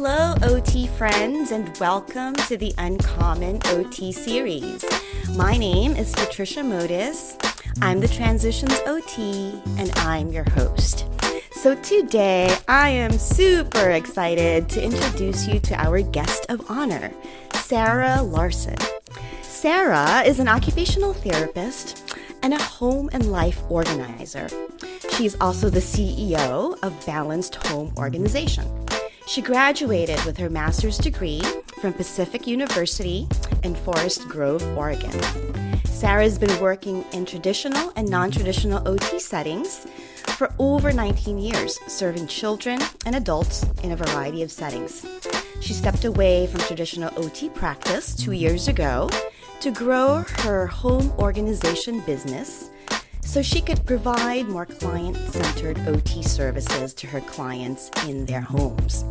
Hello, OT friends, and welcome to the Uncommon OT series. My name is Patricia Modis. I'm the Transitions OT, and I'm your host. So today, I am super excited to introduce you to our guest of honor, Sarah Larsen. Sarah is an occupational therapist and a home and life organizer. She's also the CEO of Balanced Home Organization. She graduated with her master's degree from Pacific University in Forest Grove, Oregon. Sarah's been working in traditional and non-traditional OT settings for over 19 years, serving children and adults in a variety of settings. She stepped away from traditional OT practice 2 years ago to grow her home organization business so she could provide more client-centered OT services to her clients in their homes.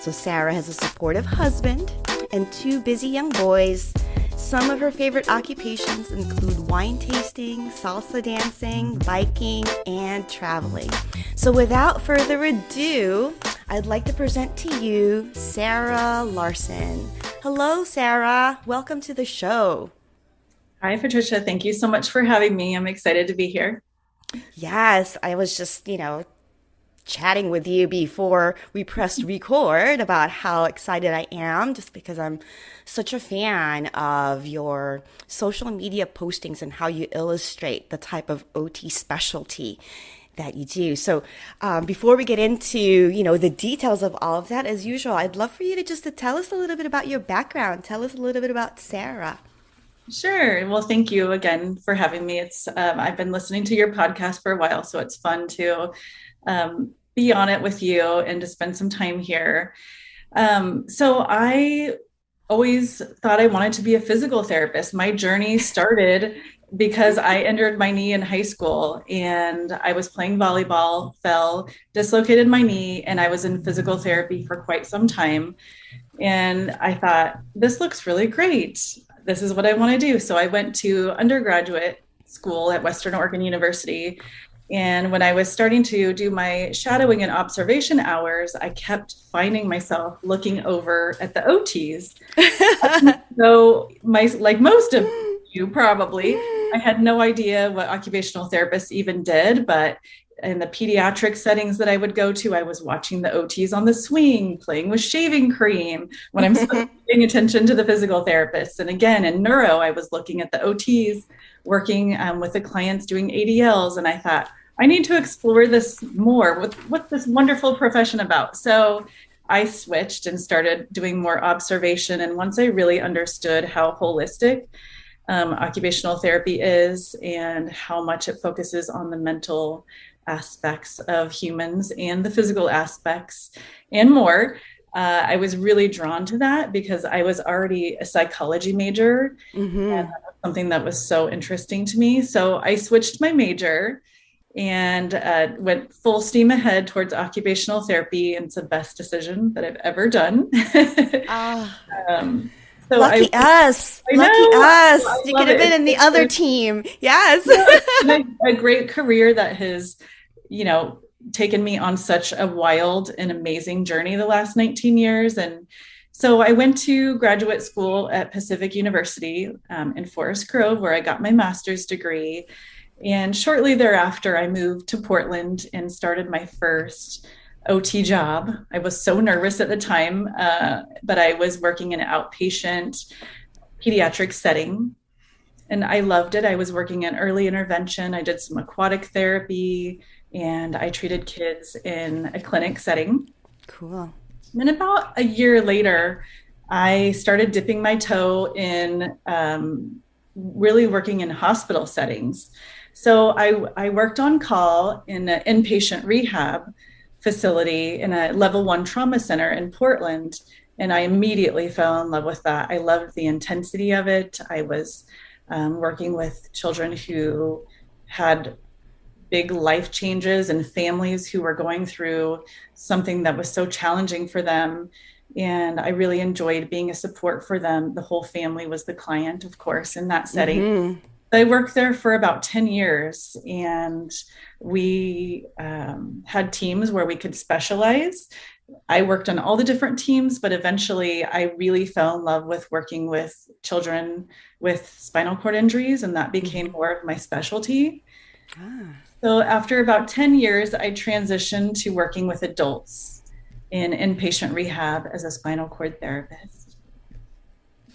So Sarah has a supportive husband and 2 busy young boys. Some of her favorite occupations include wine tasting, salsa dancing, biking, and traveling. So without further ado, I'd like to present to you Sarah Larsen. Hello, Sarah. Welcome to the show. Hi, Patricia. Thank you so much for having me. I'm excited to be here. Yes, I was just, chatting with you before we pressed record about how excited I am just because I'm such a fan of your social media postings and how you illustrate the type of OT specialty that you do. So before we get into, the details of all of that, as usual, I'd love for you to tell us a little bit about your background. Tell us a little bit about Sarah. Sure. Well, thank you again for having me. It's I've been listening to your podcast for a while, so it's fun to be on it with you and to spend some time here. So I always thought I wanted to be a physical therapist. My journey started because I injured my knee in high school and I was playing volleyball, fell, dislocated my knee, and I was in physical therapy for quite some time. And I thought, this looks really great. This is what I want to do. So I went to undergraduate school at Western Oregon University. And when I was starting to do my shadowing and observation hours, I kept finding myself looking over at the OTs. So like most of you probably, I had no idea what occupational therapists even did, but in the pediatric settings that I would go to, I was watching the OTs on the swing, playing with shaving cream when I'm paying attention to the physical therapists. And again, in neuro, I was looking at the OTs, working with the clients doing ADLs. And I thought, I need to explore this more. What's this wonderful profession about? So I switched and started doing more observation. And once I really understood how holistic occupational therapy is and how much it focuses on the mental aspects of humans and the physical aspects and more. I was really drawn to that because I was already a psychology major, and that was something that was so interesting to me. So I switched my major and went full steam ahead towards occupational therapy. And it's the best decision that I've ever done. So lucky us. Lucky us. You could have been in the other team. Yes. A great career that has, taken me on such a wild and amazing journey the last 19 years. And so I went to graduate school at Pacific University in Forest Grove, where I got my master's degree. And shortly thereafter, I moved to Portland and started my first OT job. I was so nervous at the time, but I was working in an outpatient pediatric setting. And I loved it. I was working in early intervention. I did some aquatic therapy and I treated kids in a clinic setting. Cool. And then about a year later, I started dipping my toe in really working in hospital settings. So I worked on call in an inpatient rehab facility in a level 1 trauma center in Portland. And I immediately fell in love with that. I loved the intensity of it. I was working with children who had big life changes and families who were going through something that was so challenging for them. And I really enjoyed being a support for them. The whole family was the client, of course, in that setting. So I worked there for about 10 years, and we had teams where we could specialize. I worked on all the different teams, but eventually I really fell in love with working with children with spinal cord injuries, and that became more of my specialty. Ah. So after about 10 years, I transitioned to working with adults in inpatient rehab as a spinal cord therapist.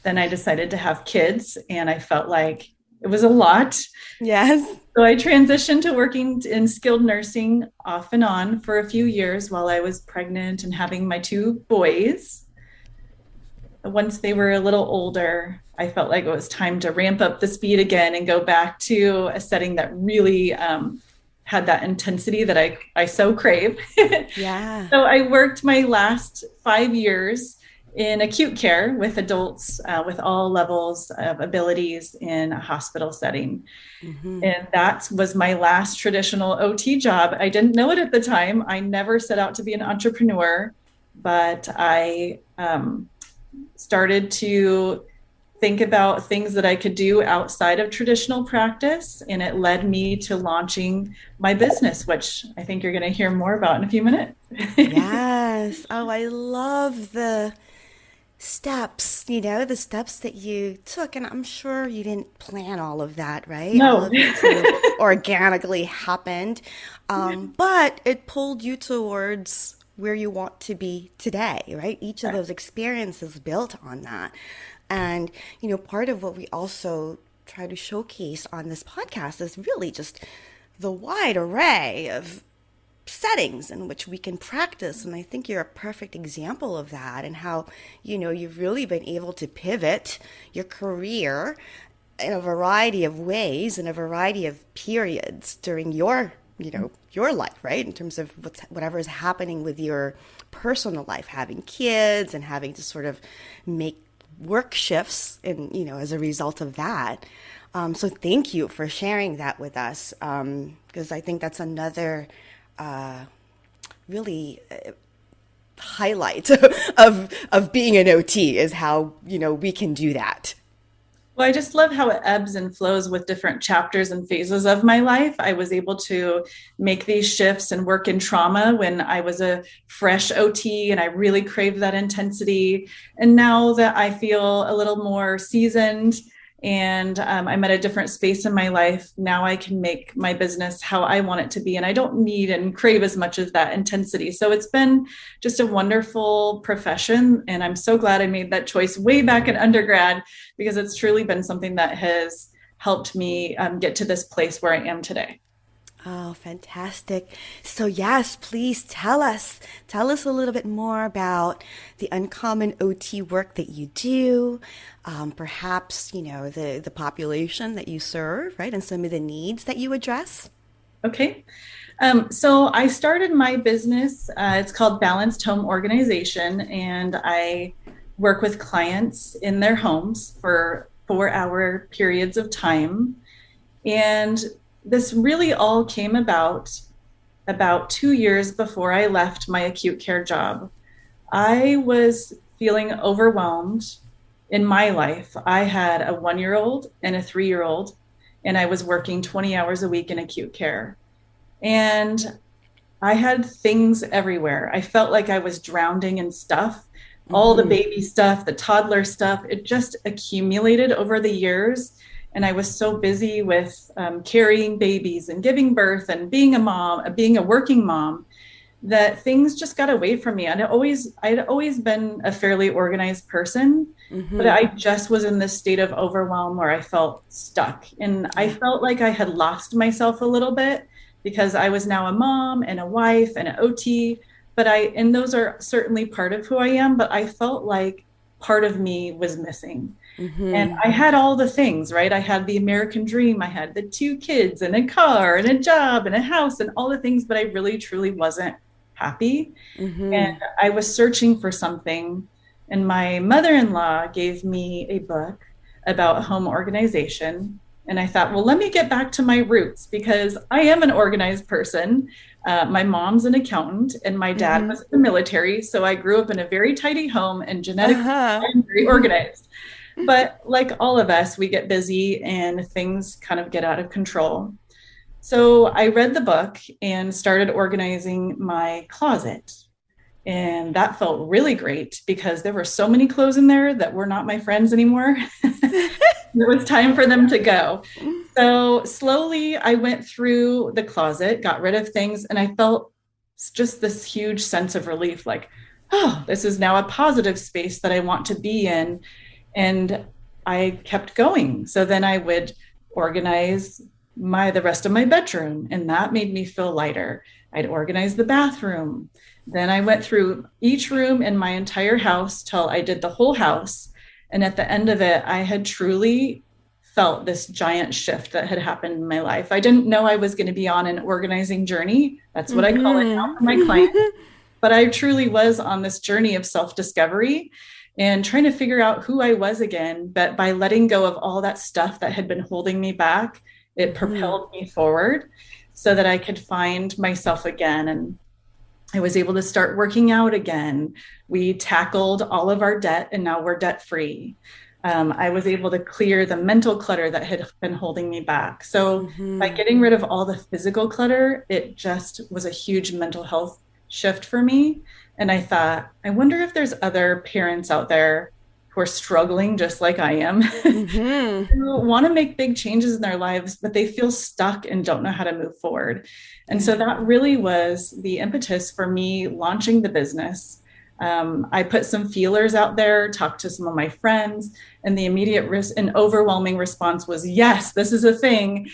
Then I decided to have kids, and I felt like it was a lot. Yes. So I transitioned to working in skilled nursing off and on for a few years while I was pregnant and having my two boys. Once they were a little older, I felt like it was time to ramp up the speed again and go back to a setting that really had that intensity that I so crave. Yeah. So I worked my last 5 years in acute care with adults with all levels of abilities in a hospital setting. And that was my last traditional OT job. I didn't know it at the time. I never set out to be an entrepreneur, but I started to think about things that I could do outside of traditional practice. And it led me to launching my business, which I think you're going to hear more about in a few minutes. Yes. Oh, I love the steps, the steps that you took. And I'm sure you didn't plan all of that, right? All No. of it sort of organically happened. But it pulled you towards where you want to be today, right? Each of those experiences built on that. And, part of what we also try to showcase on this podcast is really just the wide array of settings in which we can practice. And I think you're a perfect example of that, and how, you've really been able to pivot your career in a variety of ways, in a variety of periods during your life, right? In terms of whatever is happening with your personal life, having kids and having to sort of make work shifts and, as a result of that. So thank you for sharing that with us, because I think that's another really highlight of being an OT, is how, we can do that. Well, I just love how it ebbs and flows with different chapters and phases of my life. I was able to make these shifts and work in trauma when I was a fresh OT and I really craved that intensity. And now that I feel a little more seasoned and I'm at a different space in my life, now I can make my business how I want it to be. And I don't need and crave as much of that intensity. So it's been just a wonderful profession. And I'm so glad I made that choice way back in undergrad, because it's truly been something that has helped me get to this place where I am today. Oh, fantastic. So yes, please tell us a little bit more about the uncommon OT work that you do, perhaps, the population that you serve, right? And some of the needs that you address. Okay. So I started my business. It's called Balanced Home Organization, and I work with clients in their homes for 4-hour periods of time. And this really all came about 2 years before I left my acute care job. I was feeling overwhelmed in my life. I had a 1-year-old and a 3-year-old, and I was working 20 hours a week in acute care. And I had things everywhere. I felt like I was drowning in stuff, all the baby stuff, the toddler stuff. It just accumulated over the years. And I was so busy with carrying babies and giving birth and being a mom, being a working mom, that things just got away from me. I'd always been a fairly organized person, but I just was in this state of overwhelm where I felt stuck. And I felt like I had lost myself a little bit, because I was now a mom and a wife and an OT. And those are certainly part of who I am, but I felt like part of me was missing. And I had all the things, right? I had the American dream. I had the 2 kids and a car and a job and a house and all the things, but I really, truly wasn't happy. And I was searching for something. And my mother-in-law gave me a book about home organization. And I thought, well, let me get back to my roots, because I am an organized person. My mom's an accountant and my dad was in the military. So I grew up in a very tidy home, and genetically I'm very organized. But like all of us, we get busy and things kind of get out of control. So I read the book and started organizing my closet. And that felt really great because there were so many clothes in there that were not my friends anymore. It was time for them to go. So slowly I went through the closet, got rid of things, and I felt just this huge sense of relief like, oh, this is now a positive space that I want to be in. And I kept going. So then I would organize the rest of my bedroom, and that made me feel lighter. I'd organize the bathroom. Then I went through each room in my entire house till I did the whole house. And at the end of it, I had truly felt this giant shift that had happened in my life. I didn't know I was going to be on an organizing journey. That's what I call it now for my clients. But I truly was on this journey of self-discovery and trying to figure out who I was again. But by letting go of all that stuff that had been holding me back, it propelled me forward so that I could find myself again. And I was able to start working out again. We tackled all of our debt and now we're debt free. I was able to clear the mental clutter that had been holding me back. So by getting rid of all the physical clutter, it just was a huge mental health shift for me. And I thought, I wonder if there's other parents out there who are struggling just like I am, who want to make big changes in their lives, but they feel stuck and don't know how to move forward. And so that really was the impetus for me launching the business. I put some feelers out there, talked to some of my friends, and the immediate and overwhelming response was, yes, this is a thing.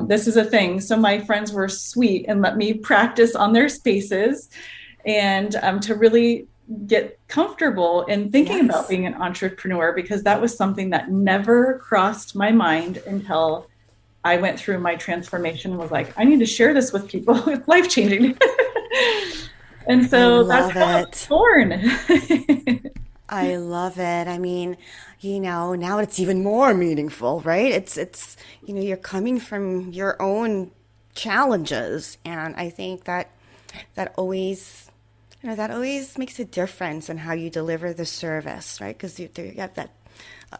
This is a thing. So my friends were sweet and let me practice on their spaces and to really get comfortable in thinking about being an entrepreneur, because that was something that never crossed my mind until I went through my transformation and was like, I need to share this with people. It's life-changing. And so that's how it's born. I love it. I mean, now it's even more meaningful, right? It's, you're coming from your own challenges. And I think that always, that always makes a difference in how you deliver the service, right? Because you have that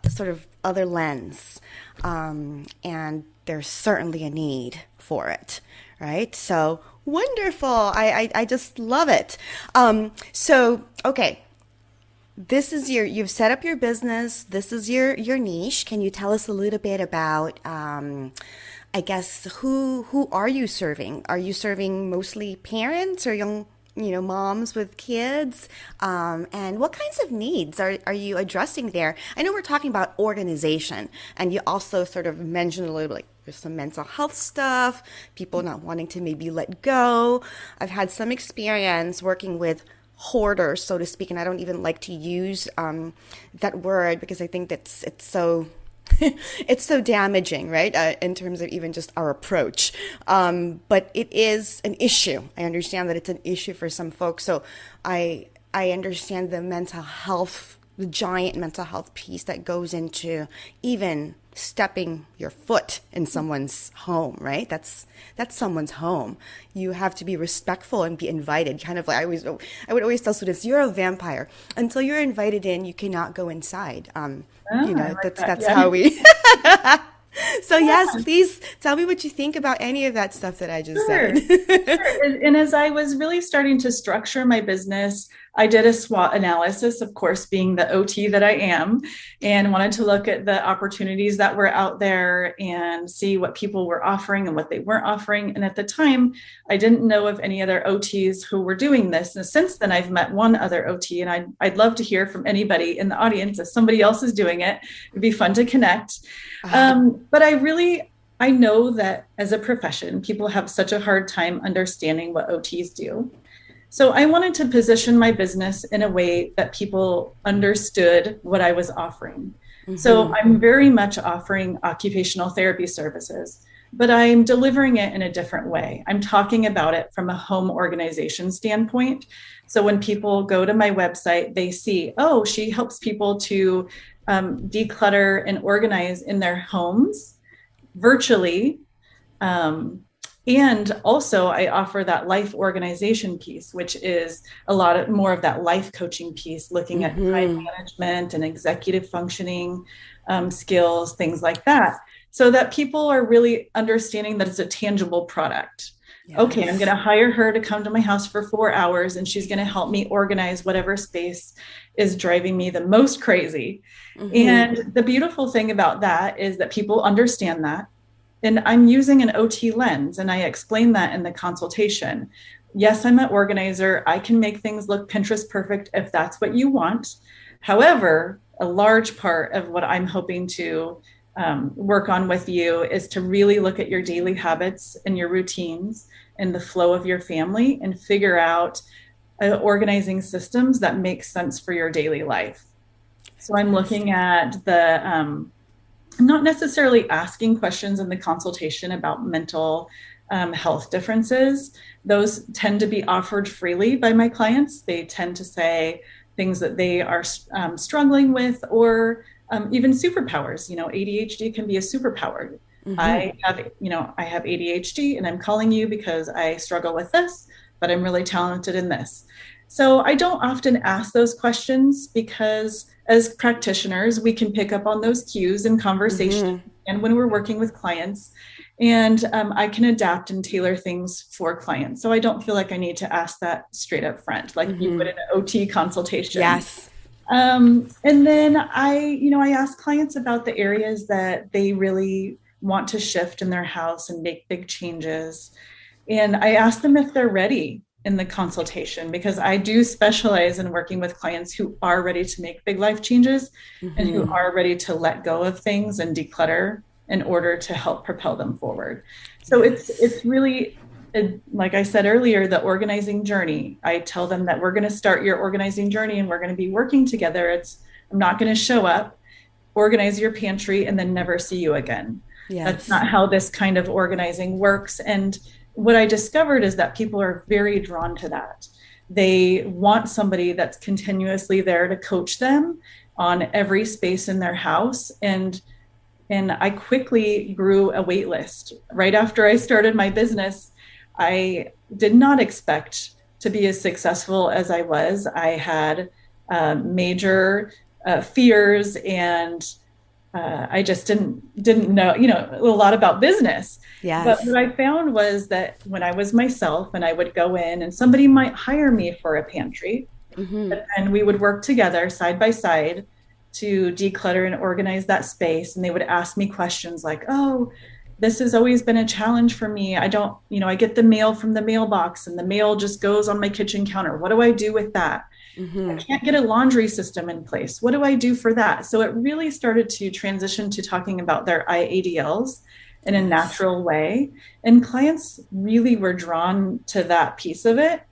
sort of other lens. And there's certainly a need for it, right? So wonderful. I just love it. Okay. You've set up your business. This is your niche. Can you tell us a little bit about, I guess, who are you serving? Are you serving mostly parents or young, moms with kids? And what kinds of needs are you addressing there? I know we're talking about organization, and you also sort of mentioned a little bit, like, there's some mental health stuff, people not wanting to maybe let go. I've had some experience working with hoarders, so to speak, and I don't even like to use that word because I think it's so it's so damaging, right? In terms of even just our approach. But it is an issue. I understand that it's an issue for some folks. So I understand the mental health, the giant mental health piece that goes into even stepping your foot in someone's home, right? That's someone's home. You have to be respectful and be invited. Kind of like I would always tell students, you're a vampire. Until you're invited in, you cannot go inside. That's how we. So yes, please tell me what you think about any of that stuff that I just said. Sure. And as I was really starting to structure my business, I did a SWOT analysis, of course, being the OT that I am, and wanted to look at the opportunities that were out there and see what people were offering and what they weren't offering. And at the time, I didn't know of any other OTs who were doing this. And since then, I've met one other OT, and I'd love to hear from anybody in the audience if somebody else is doing it. It'd be fun to connect. But I know that as a profession, people have such a hard time understanding what OTs do. So I wanted to position my business in a way that people understood what I was offering. So I'm very much offering occupational therapy services, but I'm delivering it in a different way. I'm talking about it from a home organization standpoint. So when people go to my website, they see, oh, she helps people to declutter and organize in their homes virtually. And also I offer that life organization piece, which is a lot more of that life coaching piece, looking at time management and executive functioning skills, things like that, so that people are really understanding that it's a tangible product. Yes. Okay, I'm going to hire her to come to my house for 4 hours, and she's going to help me organize whatever space is driving me the most crazy. And the beautiful thing about that is that people understand that. And I'm using an OT lens, and I explain that in the consultation. Yes, I'm an organizer. I can make things look Pinterest perfect if that's what you want. However, a large part of what I'm hoping to work on with you is to really look at your daily habits and your routines and the flow of your family, and figure out organizing systems that make sense for your daily life. So I'm looking at I'm not necessarily asking questions in the consultation about mental health differences. Those tend to be offered freely by my clients. They tend to say things that they are struggling with, or even superpowers. ADHD can be a superpower. I have ADHD, and I'm calling you because I struggle with this, but I'm really talented in this. So I don't often ask those questions, because as practitioners, we can pick up on those cues in conversation and when we're working with clients, and I can adapt and tailor things for clients. So I don't feel like I need to ask that straight up front, like you would in an OT consultation. Yes. And then I ask clients about the areas that they really want to shift in their house and make big changes. And I ask them if they're ready in the consultation, because I do specialize in working with clients who are ready to make big life changes and who are ready to let go of things and declutter in order to help propel them forward. So it's really, like I said earlier, the organizing journey. I tell them that we're going to start your organizing journey, and we're going to be working together. I'm not going to show up, organize your pantry, and then never see you again. Yes. That's not how this kind of organizing works. And what I discovered is that people are very drawn to that. They want somebody that's continuously there to coach them on every space in their house. And I quickly grew a wait list. Right after I started my business, I did not expect to be as successful as I was. I had major fears, and I just didn't know, a lot about business. Yes. But what I found was that when I was myself, and I would go in, and somebody might hire me for a pantry, and we would work together side by side to declutter and organize that space. And they would ask me questions like, oh, this has always been a challenge for me. I get the mail from the mailbox, and the mail just goes on my kitchen counter. What do I do with that? I can't get a laundry system in place. What do I do for that? So it really started to transition to talking about their IADLs in a natural way. And clients really were drawn to that piece of it.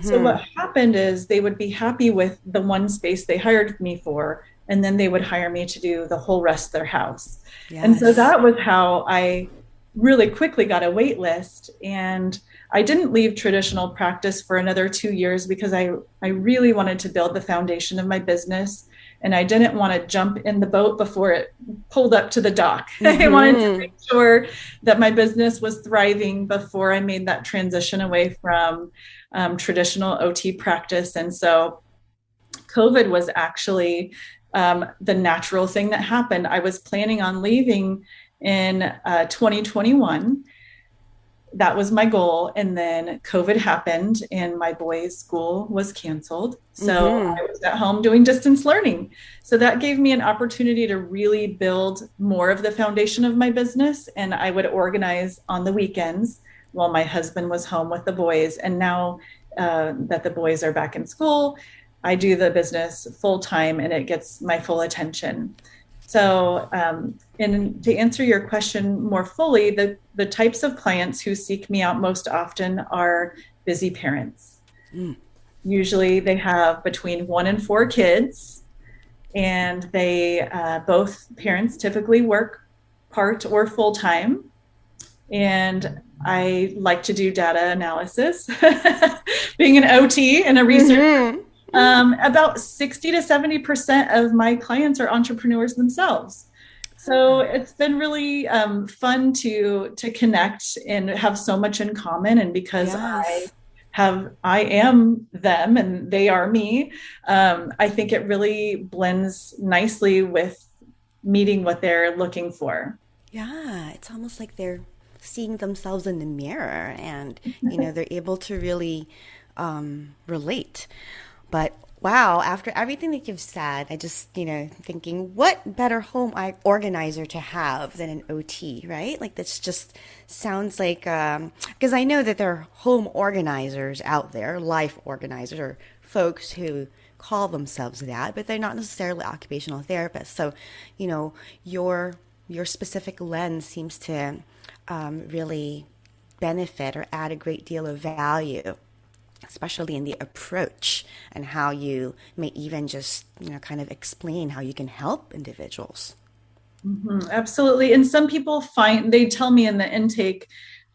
So what happened is they would be happy with the one space they hired me for, and then they would hire me to do the whole rest of their house. Yes. And so that was how I really quickly got a wait list. And I didn't leave traditional practice for another 2 years, because I really wanted to build the foundation of my business. And I didn't want to jump in the boat before it pulled up to the dock. I wanted to make sure that my business was thriving before I made that transition away from traditional OT practice. And so COVID was actually the natural thing that happened. I was planning on leaving in 2021. That was my goal. And then COVID happened, and my boys' school was canceled. So I was at home doing distance learning. So that gave me an opportunity to really build more of the foundation of my business. And I would organize on the weekends while my husband was home with the boys. And now that the boys are back in school, I do the business full time, and it gets my full attention. So, and to answer your question more fully, the types of clients who seek me out most often are busy parents. Usually they have between 1 and 4 kids, and they both parents typically work part or full time. And I like to do data analysis, being an OT and a researcher. About 60 to 70% of my clients are entrepreneurs themselves. So it's been really fun to connect and have so much in common. And because Yes. I am them and they are me, I think it really blends nicely with meeting what they're looking for. Yeah, it's almost like they're seeing themselves in the mirror and, they're able to really relate. But wow, after everything that you've said, I just, thinking what better organizer to have than an OT, right? Like this just sounds like, because I know that there are home organizers out there, life organizers, or folks who call themselves that, but they're not necessarily occupational therapists. So, you know, your your specific lens seems to really benefit or add a great deal of value, especially in the approach and how you may even just, kind of explain how you can help individuals. Absolutely. And some people they tell me in the intake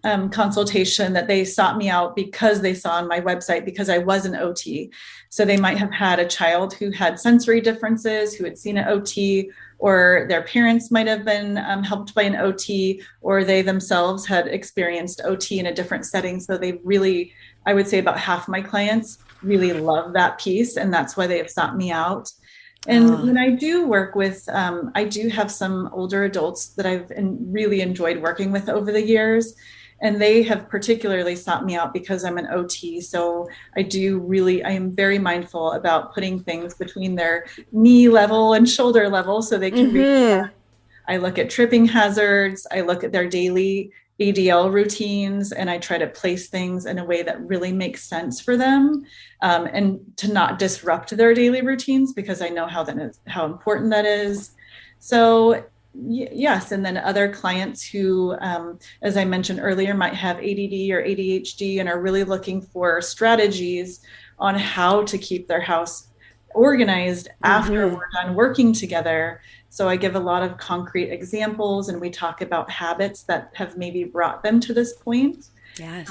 consultation that they sought me out because they saw on my website because I was an OT. So they might have had a child who had sensory differences, who had seen an OT, or their parents might have been helped by an OT, or they themselves had experienced OT in a different setting. So they really, I would say about half my clients really love that piece. And that's why they have sought me out. And Oh, when I do work with, I do have some older adults that really enjoyed working with over the years. And they have particularly sought me out because I'm an OT. So I am very mindful about putting things between their knee level and shoulder level so they can reach. mm-hmm. I look at tripping hazards, I look at their daily ADL routines, and I try to place things in a way that really makes sense for them, and to not disrupt their daily routines because I know how important that is. So yes, and then other clients who, as I mentioned earlier, might have ADD or ADHD and are really looking for strategies on how to keep their house organized after Mm-hmm. we're done working together. So I give a lot of concrete examples and we talk about habits that have maybe brought them to this point, Yes.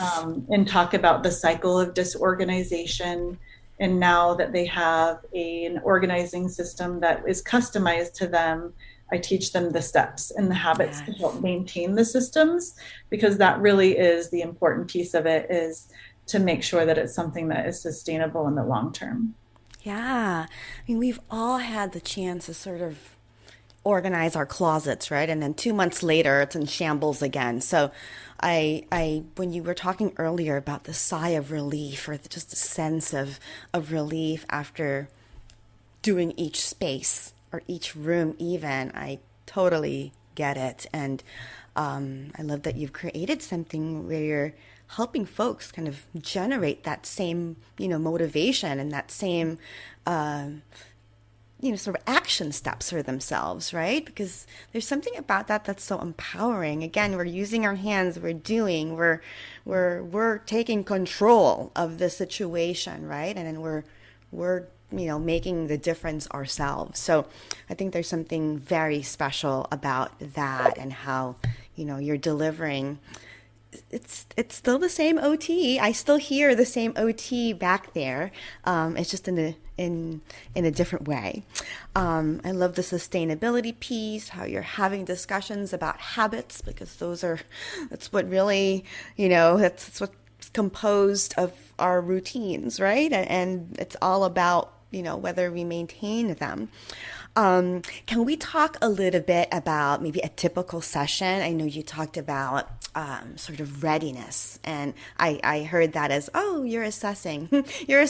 and talk about the cycle of disorganization. And now that they have an organizing system that is customized to them, I teach them the steps and the habits to help Yes. maintain the systems, because that really is the important piece of it, is to make sure that it's something that is sustainable in the long term. Yeah. I mean, we've all had the chance to sort of organize our closets, right? And then 2 months later, it's in shambles again. So, when you were talking earlier about the sigh of relief, or just a sense of relief after doing each space or each room, even, I totally get it. And I love that you've created something where you're helping folks kind of generate that same, motivation and that same sort of action steps for themselves, right? Because there's something about that that's so empowering. Again, we're using our hands, we're taking control of the situation, right? And then we're making the difference ourselves. So I think there's something very special about that, and how you're delivering. It's still the same OT. I still hear the same OT back there. It's just in a different way. I love the sustainability piece, how you're having discussions about habits, because that's what really, that's what's composed of our routines, right? And it's all about, whether we maintain them. Can we talk a little bit about maybe a typical session? I know you talked about sort of readiness, and I heard that as, oh, you're assessing, you're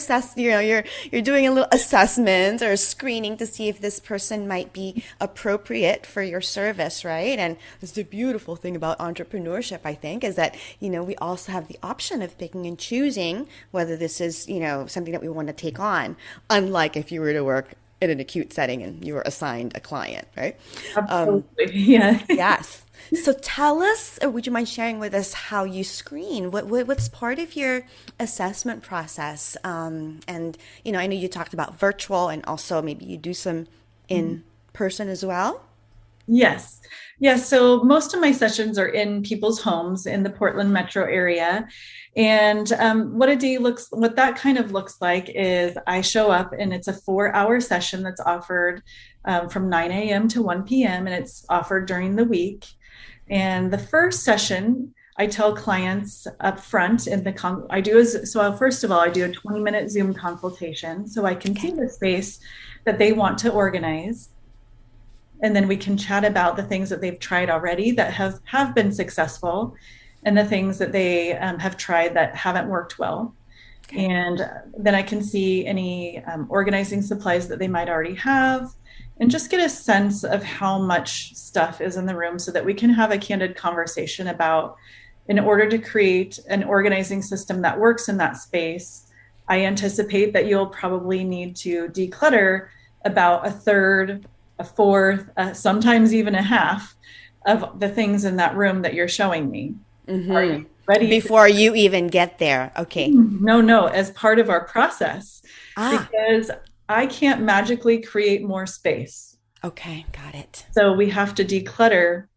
doing a little assessment or screening to see if this person might be appropriate for your service, right? And it's the beautiful thing about entrepreneurship, I think, is that we also have the option of picking and choosing whether this is something that we want to take on, unlike if you were to work in an acute setting and you were assigned a client, right? Absolutely. Yeah. Yes. So tell us, or would you mind sharing with us how you screen? What's part of your assessment process? And I know you talked about virtual, and also maybe you do some in person as well. Yes. Yes. So most of my sessions are in people's homes in the Portland metro area. And what that kind of looks like is I show up and it's a 4 hour session that's offered from 9 a.m. to 1 p.m. and it's offered during the week. And the first session, I tell clients up front in the first of all, I do a 20-minute Zoom consultation so I can see Okay. the space that they want to organize, and then we can chat about the things that they've tried already that have been successful and the things that they have tried that haven't worked well. Okay. And then I can see any organizing supplies that they might already have and just get a sense of how much stuff is in the room so that we can have a candid conversation about, in order to create an organizing system that works in that space, I anticipate that you'll probably need to declutter about a third, a fourth, sometimes even a half of the things in that room that you're showing me. Are you ready to? Before you even get there. Okay. No, no, as part of our process, Ah, because I can't magically create more space. okay. Got it. So we have to declutter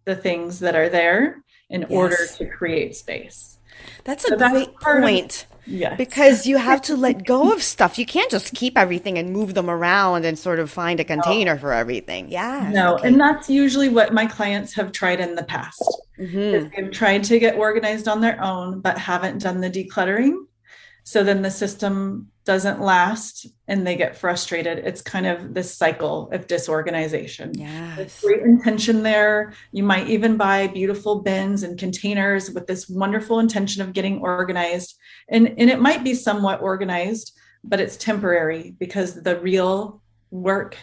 the things that are there in order Yes. to create space. That's a So that's great part of, point yes. because you have to let go of stuff. You can't just keep everything and move them around and sort of find a container for everything. Yes. No, and Okay. that's usually what my clients have tried in the past. Is they've tried to get organized on their own, but haven't done the decluttering. So then the system doesn't last and they get frustrated. It's kind of this cycle of disorganization. There's Yes. great intention there. You might even buy beautiful bins and containers with this wonderful intention of getting organized. And it might be somewhat organized, but it's temporary because the real work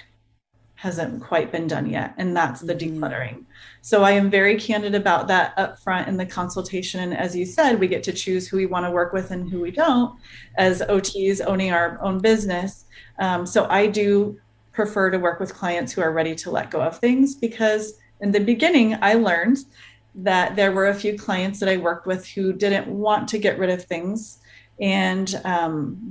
hasn't quite been done yet, and that's the decluttering. So I am very candid about that up front in the consultation. And as you said, we get to choose who we want to work with and who we don't as OTs owning our own business. So I do prefer to work with clients who are ready to let go of things, because in the beginning, I learned that there were a few clients that I worked with who didn't want to get rid of things. And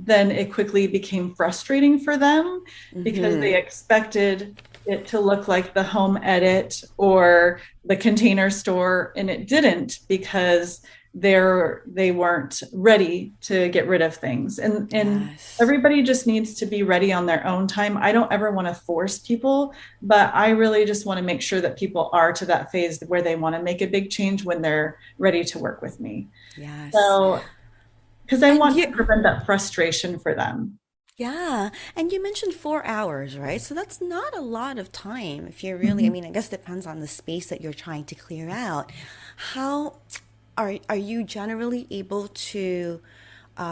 then it quickly became frustrating for them because they expected it to look like the home edit or the container store, and it didn't, because they weren't ready to get rid of things. And Yes. everybody just needs to be ready on their own time. I don't ever want to force people, but I really just want to make sure that people are to that phase where they want to make a big change when they're ready to work with me. Yes. So, because I And want to you, prevent that frustration for them. yeah. And you mentioned 4 hours, right? So that's not a lot of time if you're really, I Mhm. mean, I guess it depends on the space that you're trying to clear out. How are you generally able to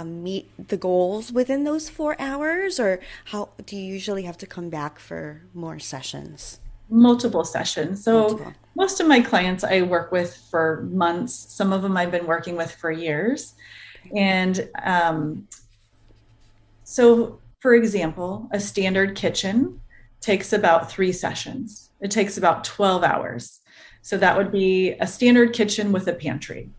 meet the goals within those 4 hours, or how do you usually have to come back for more sessions? Multiple sessions. So Multiple. most of my clients I work with for months. Some of them I've been working with for years. Okay. And so, for example, a standard kitchen takes about 3 sessions. It takes about 12 hours. So that would be a standard kitchen with a pantry.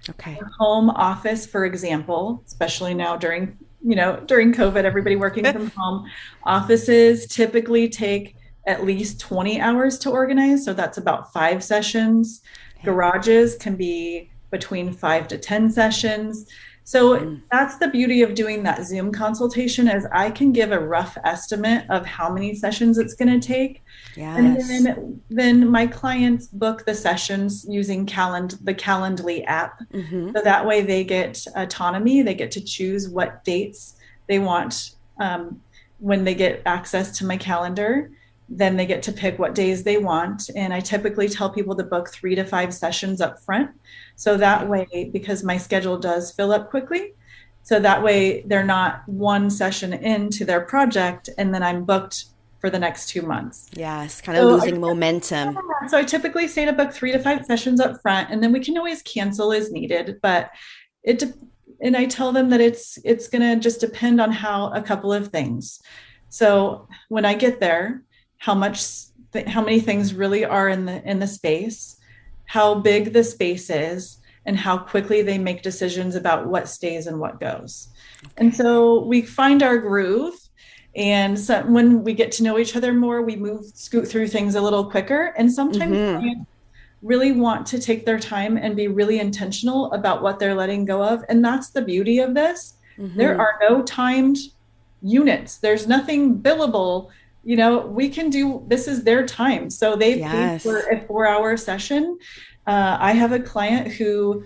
Okay. Home office, for example, especially now during COVID, everybody working from home, offices typically take at least 20 hours to organize. So that's about 5 sessions. Okay. Garages can be between 5 to 10 sessions. So that's the beauty of doing that Zoom consultation, is I can give a rough estimate of how many sessions it's going to take. And Yes. then my clients book the sessions using the Calendly app. Mm-hmm. So that way they get autonomy. They get to choose what dates they want when they get access to my calendar. Then they get to pick what days they want. And I typically tell people to book 3 to 5 sessions up front. So that Okay. way, because my schedule does fill up quickly, so that way they're not one session into their project and then I'm booked for the next 2 months. Yes. Kind of So I losing momentum. so I typically say to book 3 to 5 sessions up front, and then we can always cancel as needed. But it and I tell them that it's going to just depend on how a couple of things. So when I get there, how many things really are in the space, how big the space is, and how quickly they make decisions about what stays and what goes. And Okay. so we find our groove, And so when we get to know each other more, we scoot through things a little quicker. And sometimes clients really want to take their time and be really intentional about what they're letting go of. And that's the beauty of this. There are no timed units. There's nothing billable. We can do, this is their time. So they pay for a 4-hour session. I have a client who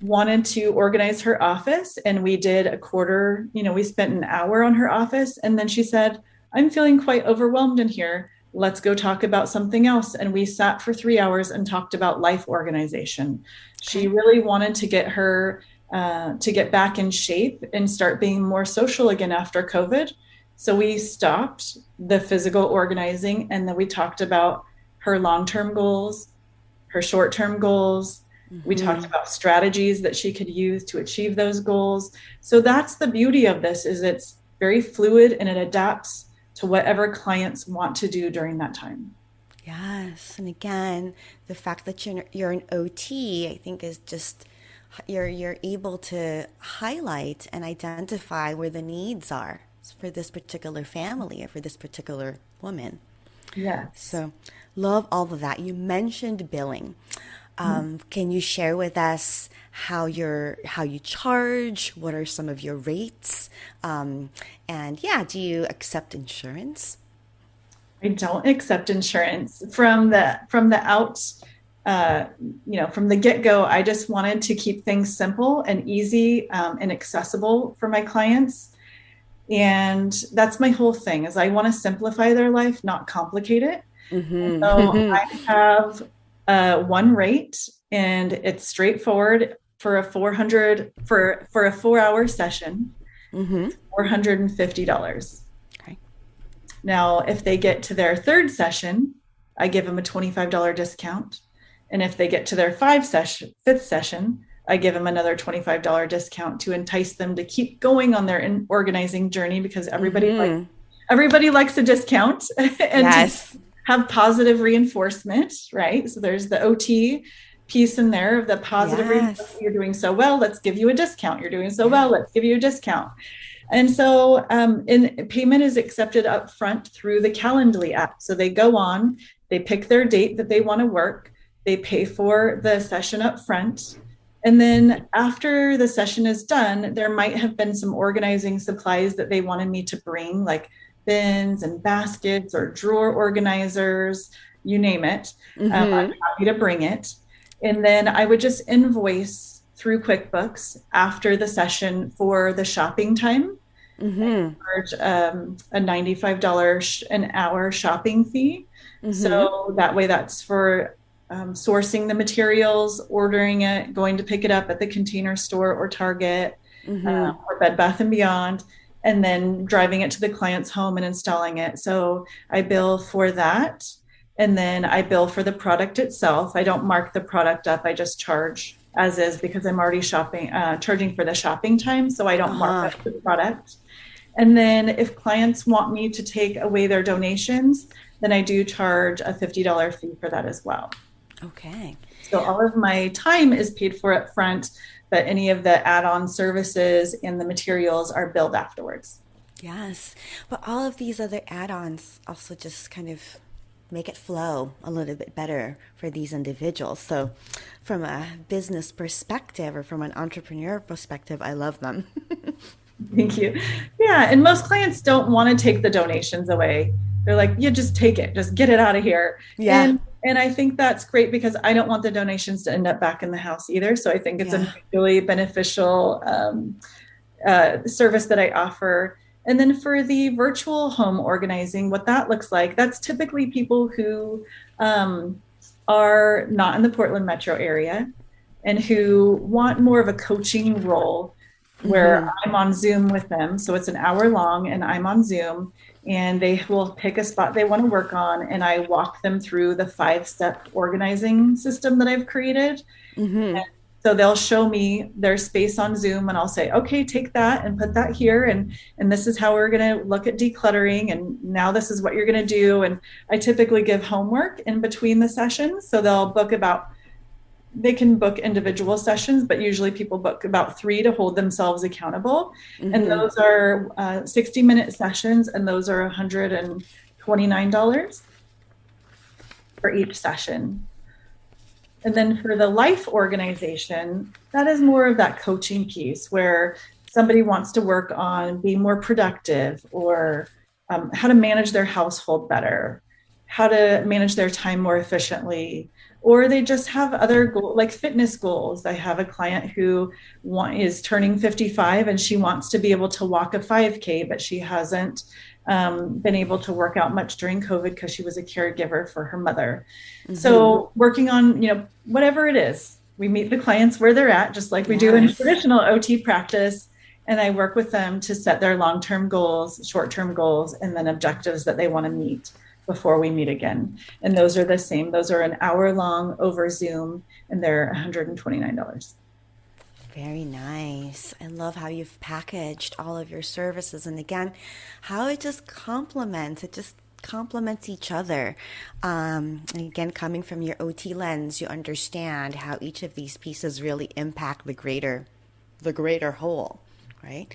wanted to organize her office, and we did a quarter, we spent an hour on her office. And then she said, I'm feeling quite overwhelmed in here. Let's go talk about something else. And we sat for 3 hours and talked about life organization. She really wanted to get her to get back in shape and start being more social again after COVID. So we stopped the physical organizing, and then we talked about her long-term goals, her short-term goals. We talked about strategies that she could use to achieve those goals. So that's the beauty of this, is it's very fluid and it adapts to whatever clients want to do during that time. Yes. And again, the fact that you're an OT, I think is just, you're able to highlight and identify where the needs are for this particular family or for this particular woman. Yeah. So love all of that. You mentioned billing. Can you share with us how you charge? What are some of your rates? And do you accept insurance? I don't accept insurance from the get-go. I just wanted to keep things simple and easy and accessible for my clients. And that's my whole thing, is I want to simplify their life, not complicate it. So I have one rate, and it's straightforward for a 4-hour session, $450. Okay. Now, if they get to their third session, I give them a $25 discount. And if they get to their fifth session, I give them another $25 discount to entice them to keep going on their organizing journey, because everybody likes a discount and to have positive reinforcement, right? So there's the OT piece in there of the positive reinforcement. You're doing so well, let's give you a discount. You're doing so well, let's give you a discount. And so payment is accepted up front through the Calendly app. So they go on, they pick their date that they want to work, they pay for the session up front. And then after the session is done, there might have been some organizing supplies that they wanted me to bring, like bins and baskets or drawer organizers, you name it. I'm happy to bring it. And then I would just invoice through QuickBooks after the session for the shopping time. I charge a $95 an hour shopping fee. So that way that's for sourcing the materials, ordering it, going to pick it up at the Container Store or Target or Bed Bath & Beyond, and then driving it to the client's home and installing it. So I bill for that. And then I bill for the product itself. I don't mark the product up. I just charge as is, because I'm already charging for the shopping time. So I don't mark up the product. And then if clients want me to take away their donations, then I do charge a $50 fee for that as well. Okay. So all of my time is paid for up front, but any of the add-on services and the materials are billed afterwards. Yes. But all of these other add-ons also just kind of make it flow a little bit better for these individuals. So from a business perspective or from an entrepreneur perspective, I love them. Thank you. Yeah. And most clients don't want to take the donations away. They're like, yeah, just take it, just get it out of here. Yeah. And I think that's great, because I don't want the donations to end up back in the house either. So I think it's a really beneficial service that I offer. And then for the virtual home organizing, what that looks like, that's typically people who are not in the Portland metro area and who want more of a coaching role, where I'm on Zoom with them. So it's an hour long and I'm on Zoom, and they will pick a spot they want to work on. And I walk them through the 5-step organizing system that I've created. And so they'll show me their space on Zoom, and I'll say, okay, take that and put that here. And this is how we're going to look at decluttering. And now this is what you're going to do. And I typically give homework in between the sessions. So they'll book about they can book individual sessions, but usually people book about 3 to hold themselves accountable. And those are 60-minute sessions, and those are $129 for each session. And then for the life organization, that is more of that coaching piece where somebody wants to work on being more productive, or how to manage their household better, how to manage their time more efficiently, or they just have other goals like fitness goals. I have a client who is turning 55 and she wants to be able to walk a 5K, but she hasn't been able to work out much during COVID because she was a caregiver for her mother. So working on, whatever it is, we meet the clients where they're at, just like we do in traditional OT practice. And I work with them to set their long-term goals, short-term goals, and then objectives that they want to meet before we meet again. And those are the same. Those are an hour long over Zoom, and they're $129. Very nice. I love how you've packaged all of your services. And again, how it just complements each other. And again, coming from your OT lens, you understand how each of these pieces really impact the greater whole, right?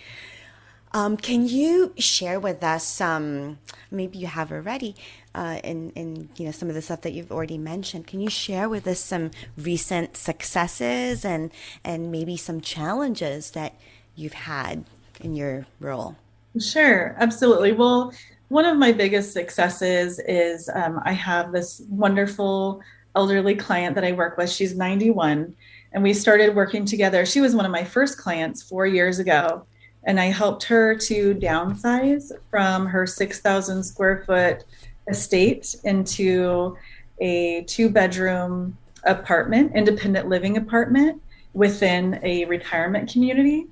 Can you share with us some, maybe you have already, in some of the stuff that you've already mentioned, can you share with us some recent successes and maybe some challenges that you've had in your role? Sure, absolutely. Well, one of my biggest successes is I have this wonderful elderly client that I work with. She's 91, and we started working together. She was one of my first clients 4 years ago. And I helped her to downsize from her 6,000 square foot estate into a 2-bedroom apartment, independent living apartment within a retirement community.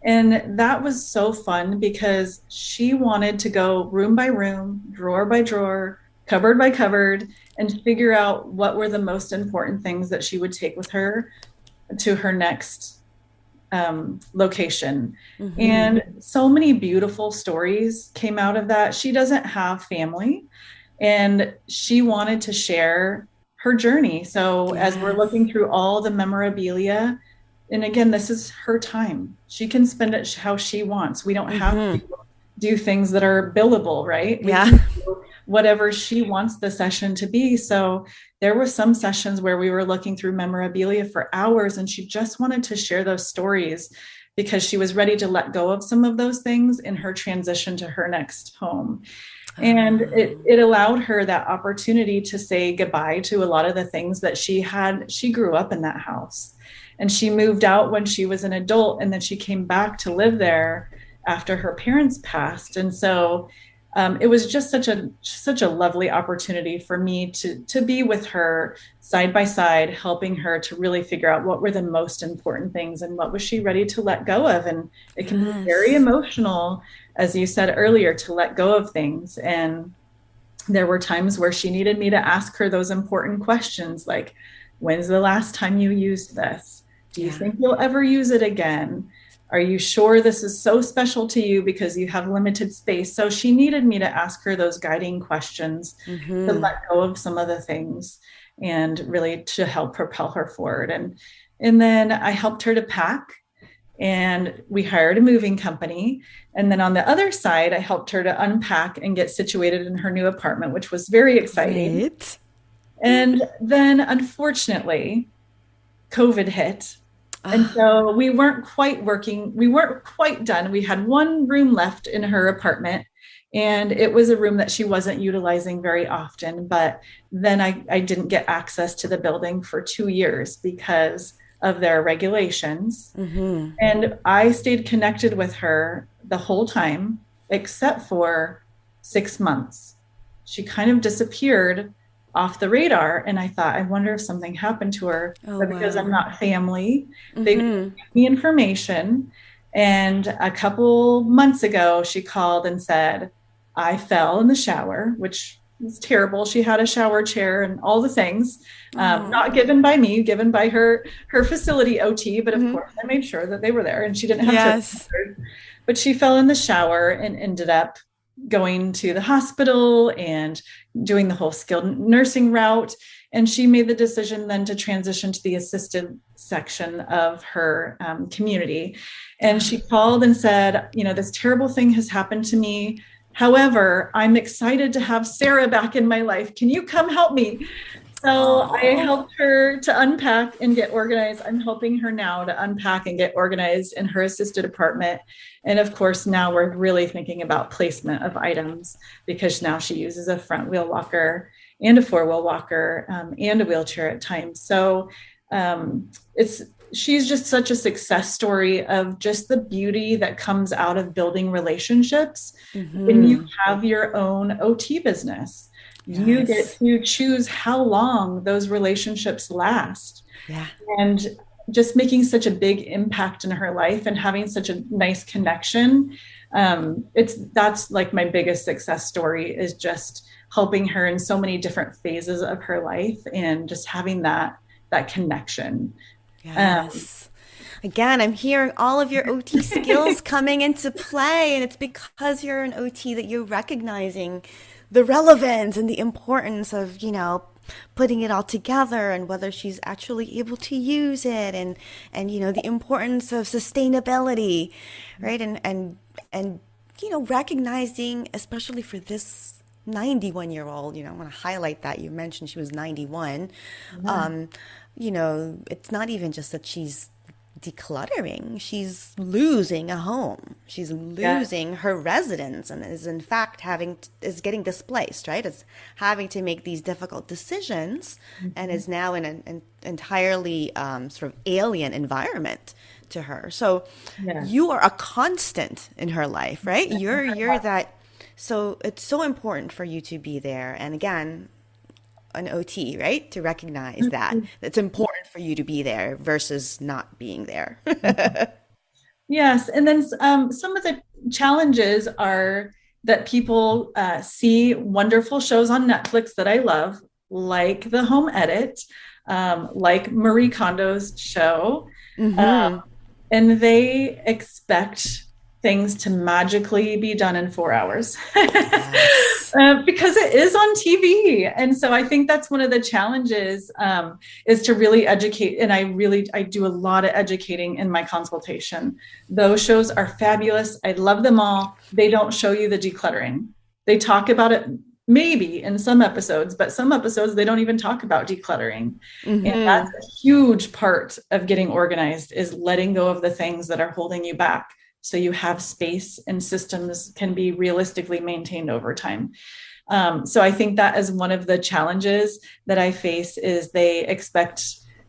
And that was so fun because she wanted to go room by room, drawer by drawer, cupboard by cupboard, and figure out what were the most important things that she would take with her to her next location. And so many beautiful stories came out of that. She doesn't have family, and she wanted to share her journey. So as we're looking through all the memorabilia, and again, this is her time. She can spend it how she wants. We don't have to do things that are billable, right? We can do whatever she wants the session to be. So there were some sessions where we were looking through memorabilia for hours, and she just wanted to share those stories because she was ready to let go of some of those things in her transition to her next home. And it allowed her that opportunity to say goodbye to a lot of the things that she had. She grew up in that house, and she moved out when she was an adult, and then she came back to live there after her parents passed. And so it was just such a lovely opportunity for me to be with her side by side, helping her to really figure out what were the most important things and what was she ready to let go of. And it can be very emotional, as you said earlier, to let go of things. And there were times where she needed me to ask her those important questions, like, when's the last time you used this? Do you think you'll ever use it again? Are you sure this is so special to you because you have limited space? So she needed me to ask her those guiding questions to let go of some of the things and really to help propel her forward. And then I helped her to pack, and we hired a moving company. And then on the other side, I helped her to unpack and get situated in her new apartment, which was very exciting. Right. And then unfortunately, COVID hit. And so we weren't quite working. We weren't quite done. We had one room left in her apartment, and it was a room that she wasn't utilizing very often. But then I didn't get access to the building for 2 years because of their regulations. And I stayed connected with her the whole time, except for 6 months. She kind of disappeared off the radar. And I thought, I wonder if something happened to her. But because I'm not family, they gave me information. And a couple months ago, she called and said, I fell in the shower, which was terrible. She had a shower chair and all the things, not given by me, given by her facility OT. But of course, I made sure that they were there, and she didn't have to. But she fell in the shower and ended up going to the hospital and doing the whole skilled nursing route. And she made the decision then to transition to the assisted section of her community. And she called and said, this terrible thing has happened to me. However, I'm excited to have Sarah back in my life. Can you come help me? So I helped her to unpack and get organized. I'm helping her now to unpack and get organized in her assisted apartment. And of course, now we're really thinking about placement of items, because now she uses a front wheel walker and a four-wheel walker and a wheelchair at times. So she's just such a success story of just the beauty that comes out of building relationships when you have your own OT business. Yes. You get to choose how long those relationships last. Yeah. And just making such a big impact in her life and having such a nice connection. That's like my biggest success story, is just helping her in so many different phases of her life and just having that connection. Yes. Again, I'm hearing all of your OT skills coming into play, and it's because you're an OT that you're recognizing the relevance and the importance of, putting it all together, and whether she's actually able to use it, and the importance of sustainability, right? And recognizing, especially for this 91-year-old, I want to highlight that you mentioned she was 91. It's not even just that she's decluttering, she's losing a home, she's losing her residence, and is in fact is getting displaced, right? Is having to make these difficult decisions, and is now in an entirely sort of alien environment to her. So you are a constant in her life, right? You're that. So it's so important for you to be there. And again, an OT, right? To recognize that it's important for you to be there versus not being there. Yes. And then some of the challenges are that people see wonderful shows on Netflix that I love, like The Home Edit, like Marie Kondo's show. And they expect things to magically be done in 4 hours. Yes. Because it is on TV. And so I think that's one of the challenges, is to really educate. And I do a lot of educating in my consultation. Those shows are fabulous. I love them all. They don't show you the decluttering. They talk about it maybe in some episodes, but some episodes they don't even talk about decluttering. And that's a huge part of getting organized, is letting go of the things that are holding you back, so you have space and systems can be realistically maintained over time. So I think that is one of the challenges that I face, is they expect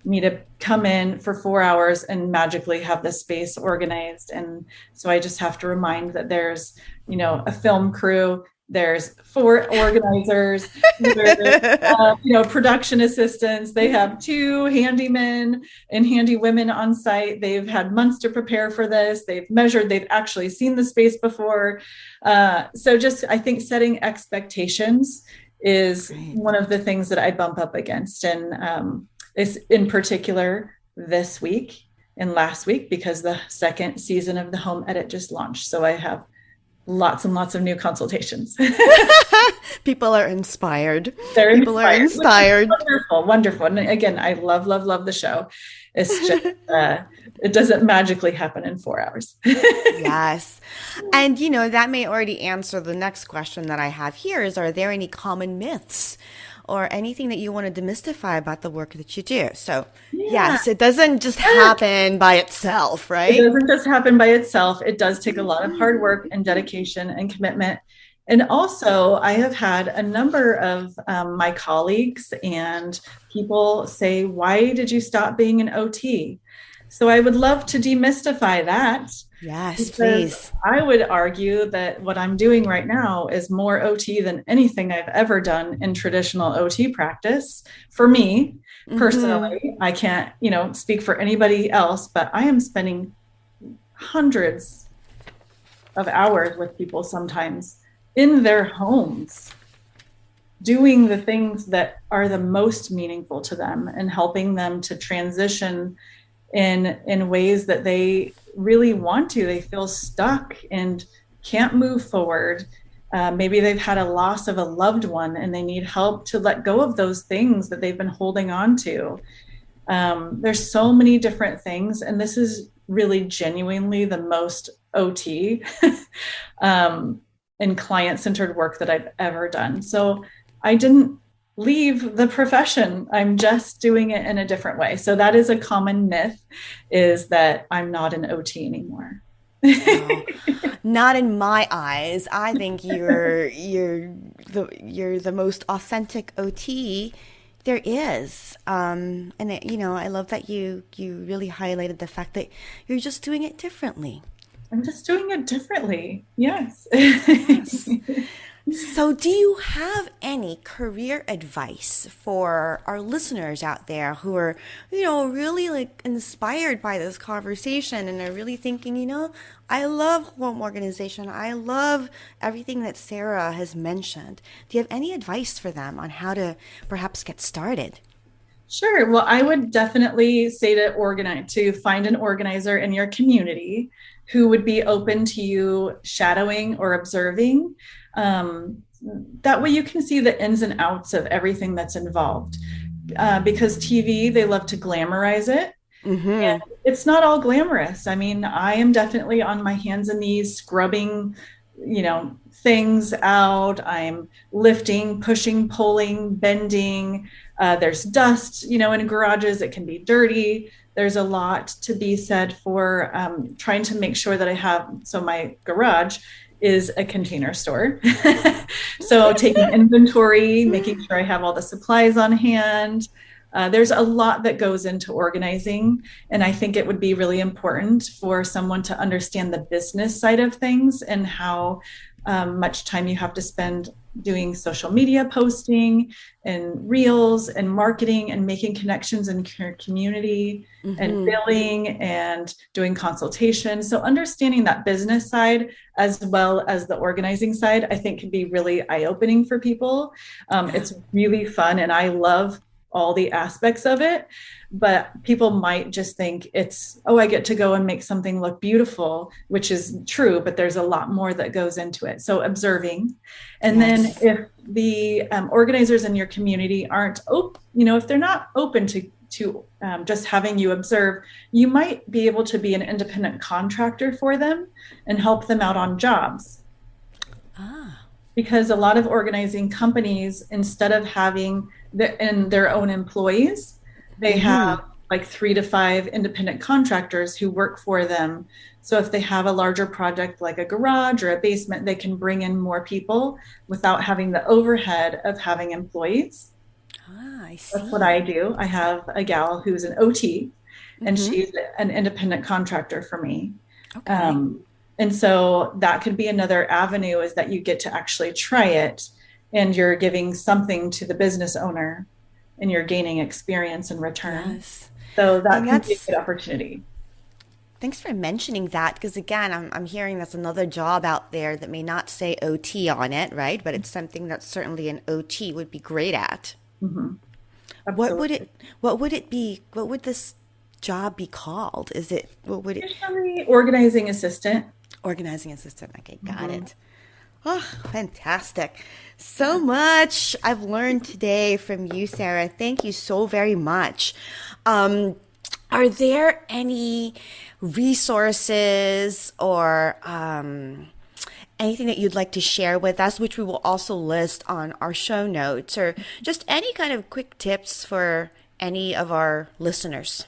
me to come in for 4 hours and magically have the space organized. And so I just have to remind that there's, a film crew, there's 4 organizers, there's, production assistants. They have 2 handymen and handy women on site. They've had months to prepare for this. They've measured, they've actually seen the space before. So just, I think setting expectations is one of the things that I bump up against. And it's in particular this week and last week, because the second season of The Home Edit just launched. So I have lots and lots of new consultations. People are inspired. People are inspired. Wonderful. And again, I love the show. It's just, it doesn't magically happen in 4 hours. Yes. And, that may already answer the next question that I have here is, are there any common myths or anything that you want to demystify about the work that you do? So yes, it doesn't just happen by itself, right? It doesn't just happen by itself. It does take a lot of hard work and dedication and commitment. And also, I have had a number of my colleagues and people say, why did you stop being an OT? So I would love to demystify that. Yes, please. I would argue that what I'm doing right now is more OT than anything I've ever done in traditional OT practice. For me, personally, I can't, speak for anybody else, but I am spending hundreds of hours with people sometimes in their homes, doing the things that are the most meaningful to them and helping them to transition in ways that they really want to. They feel stuck and can't move forward. Maybe they've had a loss of a loved one and they need help to let go of those things that they've been holding on to. There's so many different things, and this is really genuinely the most OT and client-centered work that I've ever done. So I didn't leave the profession. I'm just doing it in a different way. So that is a common myth, is that I'm not an OT anymore. Oh, not in my eyes. I think you're the most authentic OT there is. And I love that you really highlighted the fact that you're just doing it differently. I'm just doing it differently. Yes. Yes. So, do you have any career advice for our listeners out there who are, really like inspired by this conversation and are really thinking, I love home organization. I love everything that Sarah has mentioned. Do you have any advice for them on how to perhaps get started? Sure. Well, I would definitely say to find an organizer in your community who would be open to you shadowing or observing. That way you can see the ins and outs of everything that's involved. Because TV, they love to glamorize it. And it's not all glamorous. I mean, I am definitely on my hands and knees scrubbing, things out. I'm lifting, pushing, pulling, bending. There's dust, in garages. It can be dirty. There's a lot to be said for trying to make sure that so my garage is a container store. So taking inventory, making sure I have all the supplies on hand. There's a lot that goes into organizing. And I think it would be really important for someone to understand the business side of things and how much time you have to spend doing social media posting and reels and marketing and making connections in your community and billing and doing consultations. So understanding that business side as well as the organizing side, I think can be really eye-opening for people. It's really fun and I love all the aspects of it, but people might just think I get to go and make something look beautiful, which is true, but there's a lot more that goes into it. So observing. And then if the organizers in your community aren't open, if they're not open to just having you observe, you might be able to be an independent contractor for them and help them out on jobs. Because a lot of organizing companies, instead of having their own employees, they have like 3 to 5 independent contractors who work for them. So if they have a larger project like a garage or a basement, they can bring in more people without having the overhead of having employees. I see. That's what I do. I have a gal who's an OT and she's an independent contractor for me. Okay. And so that could be another avenue, is that you get to actually try it and you're giving something to the business owner and you're gaining experience in return. Yes. So that can be a good opportunity. Thanks for mentioning that, because again, I'm hearing that's another job out there that may not say OT on it, right? But it's something that certainly an OT would be great at. What would it be? What would this job be called? What would it? Usually organizing assistant. Organizing assistant. Okay, got it. Oh, fantastic. So much I've learned today from you, Sarah. Thank you so very much. Are there any resources or anything that you'd like to share with us, which we will also list on our show notes, or just any kind of quick tips for any of our listeners?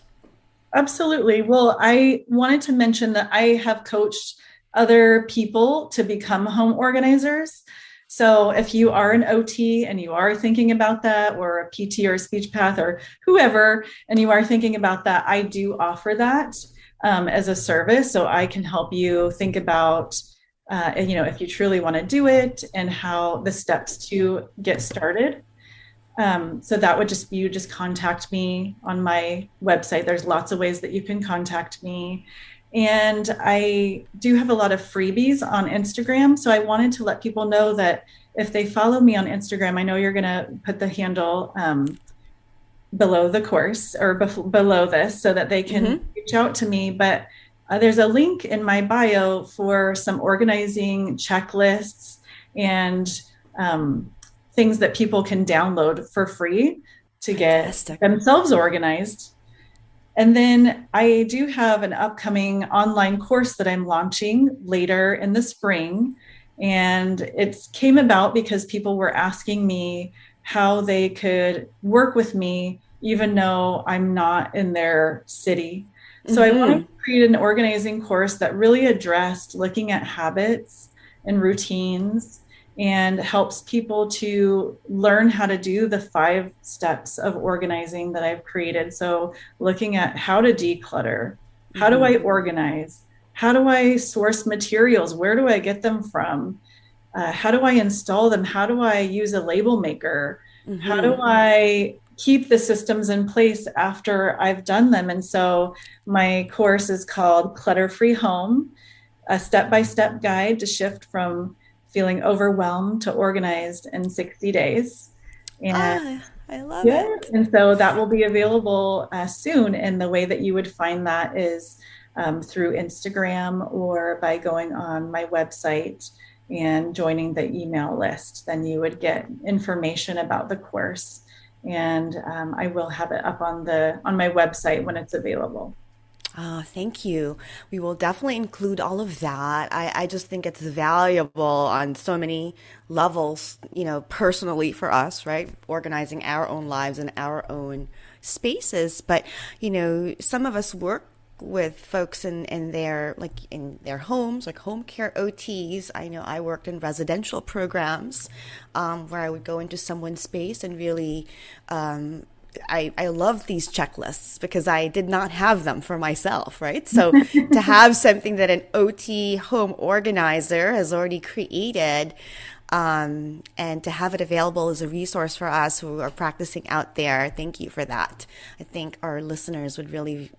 Absolutely. Well, I wanted to mention that I have coached other people to become home organizers. So if you are an OT and you are thinking about that, or a PT or a speech path or whoever, and you are thinking about that, I do offer that as a service. So I can help you think about, if you truly want to do it and how the steps to get started. So that would just be, you just contact me on my website. There's lots of ways that you can contact me. And I do have a lot of freebies on Instagram. So I wanted to let people know that if they follow me on Instagram, I know you're going to put the handle below the course or below this so that they can reach out to me. But there's a link in my bio for some organizing checklists and things that people can download for free to get themselves organized. And then I do have an upcoming online course that I'm launching later in the spring. And it came about because people were asking me how they could work with me, even though I'm not in their city. So I wanted to create an organizing course that really addressed looking at habits and routines and helps people to learn how to do the 5 steps of organizing that I've created. So looking at how to declutter, how do I organize, how do I source materials, where do I get them from, how do I install them, how do I use a label maker, how do I keep the systems in place after I've done them. And so my course is called Clutter-Free Home, a step-by-step guide to shift from feeling overwhelmed to organized in 60 days. And I love it. And so that will be available soon. And the way that you would find that is through Instagram or by going on my website and joining the email list. Then you would get information about the course. And I will have it up on my website when it's available. Oh, thank you. We will definitely include all of that. I just think it's valuable on so many levels, personally for us, right? Organizing our own lives and our own spaces. But, some of us work with folks in their homes, like home care OTs. I know I worked in residential programs where I would go into someone's space and really I love these checklists because I did not have them for myself, right? So to have something that an OT home organizer has already created and to have it available as a resource for us who are practicing out there, thank you for that. I think our listeners would really,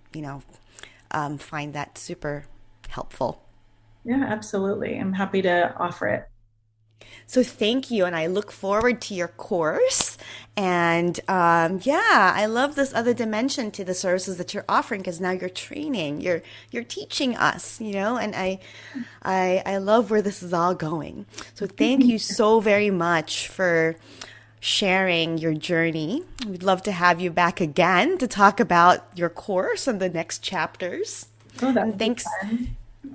find that super helpful. Yeah, absolutely. I'm happy to offer it. So thank you, and I look forward to your course. And I love this other dimension to the services that you're offering because now you're training, you're teaching us, and I love where this is all going. So thank you so very much for sharing your journey. We'd love to have you back again to talk about your course and the next chapters. Oh, and thanks.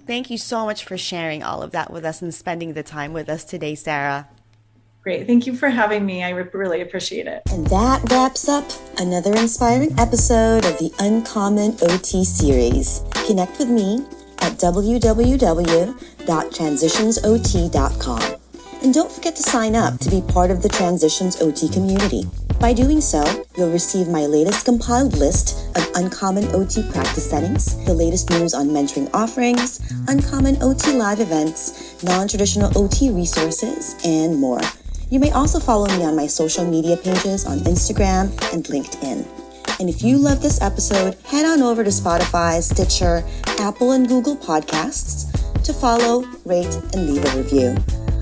Thank you so much for sharing all of that with us and spending the time with us today, Sarah. Great. Thank you for having me. I really appreciate it. And that wraps up another inspiring episode of the Uncommon OT series. Connect with me at www.transitionsot.com. And don't forget to sign up to be part of the Transitions OT community. By doing so, you'll receive my latest compiled list of uncommon OT practice settings, the latest news on mentoring offerings, uncommon OT live events, non-traditional OT resources, and more. You may also follow me on my social media pages on Instagram and LinkedIn. And if you love this episode, head on over to Spotify, Stitcher, Apple, and Google Podcasts to follow, rate, and leave a review.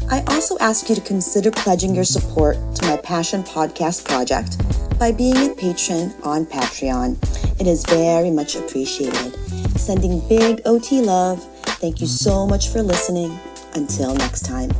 I also ask you to consider pledging your support to my Passion Podcast project by being a patron on Patreon. It is very much appreciated. Sending big OT love. Thank you so much for listening. Until next time.